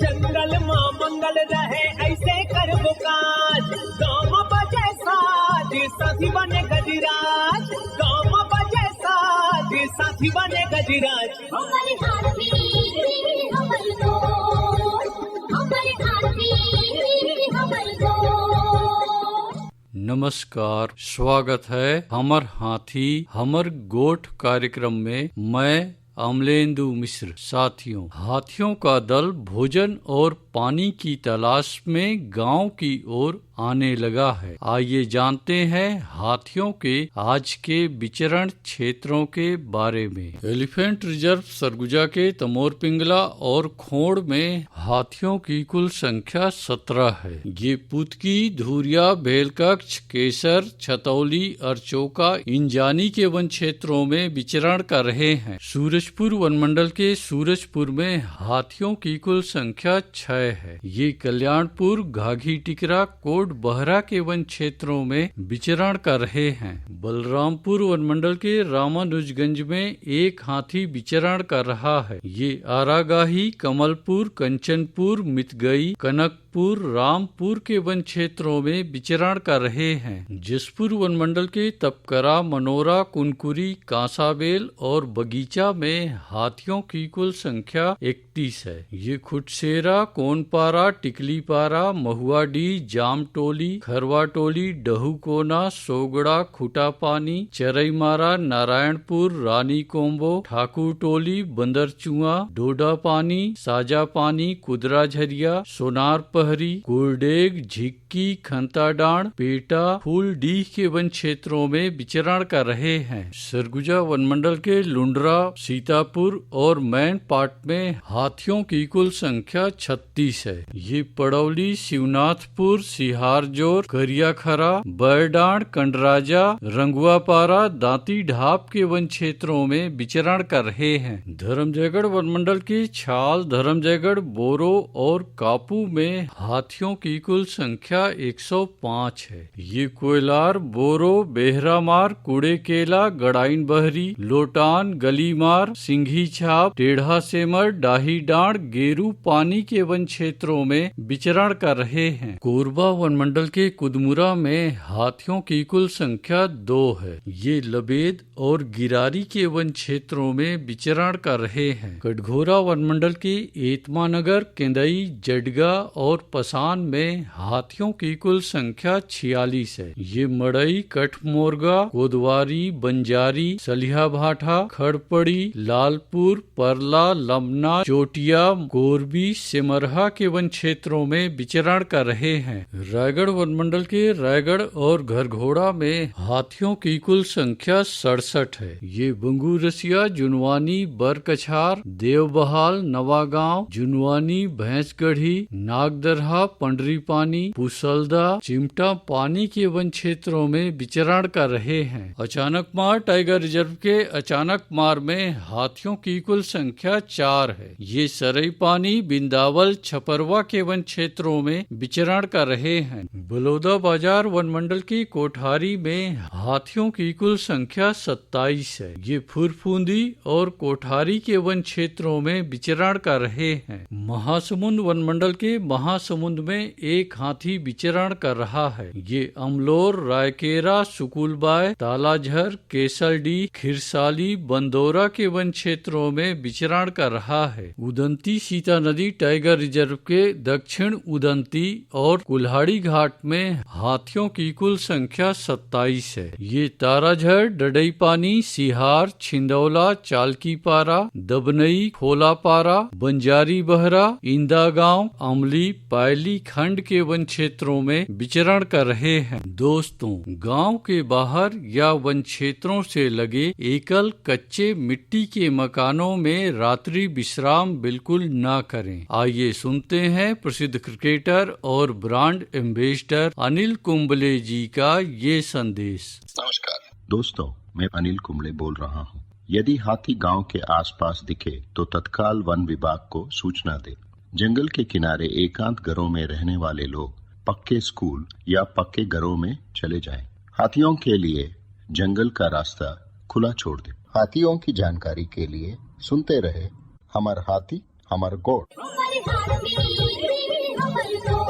जंगल मां मंगल रहे ऐसे कर बुकाज, गाँव बजे साज साथी बने गजराज, गाँव बजे साज साथी बने गजराज। हमारे हाथी हमारे दोस्त, हमारे हाथी हमारे दोस्त। नमस्कार, स्वागत है हमर हाथी हमर गोठ कार्यक्रम में। मैं अमलेंदु मिश्र। साथियों, हाथियों का दल भोजन और पानी की तलाश में गांव की ओर आने लगा है। आइए जानते हैं हाथियों के आज के विचरण क्षेत्रों के बारे में। एलिफेंट रिजर्व सरगुजा के तमोर पिंगला और खोड़ में हाथियों की कुल संख्या 17 है। ये पुतकी, धुरिया, बेलकक्ष, केसर, छतौली, अरचोका, इंजानी के वन क्षेत्रों में विचरण कर रहे हैं। सूरजपुर वनमंडल के सूरजपुर में हाथियों की कुल संख्या 6 है। ये कल्याणपुर, घाघी टिकरा, कोट बहरा के वन क्षेत्रों में विचरण कर रहे हैं। बलरामपुर वनमंडल के रामानुजगंज में एक हाथी विचरण कर रहा है। ये आरागाही, कमलपुर, कंचनपुर, मितगई, कनकपुर, रामपुर के वन क्षेत्रों में विचरण कर रहे हैं। जसपुर वनमंडल के तपकरा, मनोरा, कुनकुरी, कांसाबेल और बगीचा में हाथियों की कुल संख्या 31 है। ये खुटसेरा, कोनपारा, टिकलीपारा, महुआडी, जामटोली, खरवाटोली, डहूकोना, सोगड़ा, खुटापानी, चरईमारा, नारायणपुर, रानी कोम्बो, ठाकुरटोली, बंदरचुआ, डोडापानी, साजापानी, कुदरा झरिया, सोनार पहरी, कुरडेग, झिक्की, खंताडाण, पेटा, फूलडीह के वन क्षेत्रों में विचरण कर रहे हैं। सरगुजा वनमंडल के लुंडरा, सीतापुर और मैन पाट में हाथियों की कुल संख्या 36 है। ये पड़ौली, शिवनाथपुर, सिहारजोर, करियाखरा, बरडाण, कंडराजा, रंगुआपारा, दांती ढाप के वन क्षेत्रों में विचरण कर रहे हैं। धर्मजयगढ़ वनमंडल के छाल, धर्मजयगढ़, बोरो और कापू में हाथियों की कुल संख्या 105 है। ये कोयलार, बोरो, बेहरामार, कुड़ेकेला, गड़ाइन बहरी, लोटान, गलीमार, सिंघी छाप, टेढ़ा सेमर, डाही डांड, गेरू पानी के वन क्षेत्रों में विचरण कर रहे हैं। कोरबा वनमंडल के कुदमुरा में हाथियों की कुल संख्या 2 है। ये लबेद और गिरारी के वन क्षेत्रों में विचरण कर रहे हैं। कटघोरा वनमंडल के एतमानगर, केंदई, जडगा और पसान में हाथियों की कुल संख्या 46 है। ये मड़ई, कठमोरगा, कोदवारी, बंजारी, सलिहा भाठा, खड़पड़ी, लालपुर, परला, लमना, चोटिया, गोरबी, सिमरहा के वन क्षेत्रों में विचरण कर रहे हैं। रायगढ़ वनमंडल के रायगढ़ और घरघोड़ा में हाथियों की कुल संख्या 67 है। ये बंगूरसिया, जुनवानी, बरकछार, देवबहाल, नवागांव, जुनवानी, भैंसगढ़ी, नागदरहा, पंडरीपानी, पुसलदा, चिमटा पानी के वन क्षेत्रों में विचरण कर रहे हैं। अचानकमार टाइगर रिजर्व के अचानकमार में हाथियों की कुल संख्या 4 है। ये सरई पानी, बिंदावल, छपरवा के वन क्षेत्रों में विचरण कर रहे हैं। बलौदा बाजार वनमंडल की कोठारी में हाथियों की कुल संख्या 27 है। ये फुरफुंदी और कोठारी के वन क्षेत्रों में विचरण कर रहे हैं। महासमुंद वनमंडल के महासमुंद में एक हाथी विचरण कर रहा है। ये अमलोर, रायकेरा, सुकुलबाय, तालाझर, केसलडी, खिरसाली, बंदौरा के वन क्षेत्रों में विचरण कर रहा है। उदंती सीता नदी टाइगर रिजर्व के दक्षिण उदंती और कुल्हाड़ी घाट में हाथियों की कुल संख्या 27 है। ये ताराझर, डडईपानी, सिहार, छिंदौला, चालकीपारा, दबनई, खोलापारा, बंजारी बहरा, इंदागांव, अमली, पायली खंड के वन क्षेत्रों में विचरण कर रहे हैं। दोस्तों, गांव के बाहर या वन क्षेत्रों से लगे एकल कच्चे मिट्टी के मकानों में रात्रि विश्राम बिल्कुल ना करें। आइए सुनते हैं प्रसिद्ध क्रिकेटर और ब्रांड एम्बेसडर अनिल कुंबले जी का ये संदेश। नमस्कार दोस्तों, मैं अनिल कुंबले बोल रहा हूँ। यदि हाथी गांव के आसपास दिखे तो तत्काल वन विभाग को सूचना दे। जंगल के किनारे एकांत घरों में रहने वाले लोग पक्के स्कूल या पक्के घरों में चले जाएं। हाथियों के लिए जंगल का रास्ता खुला छोड़ दे। हाथियों की जानकारी के लिए सुनते रहे हमर हाथी हमर गोठ। हमर हाथी हमर गोठ।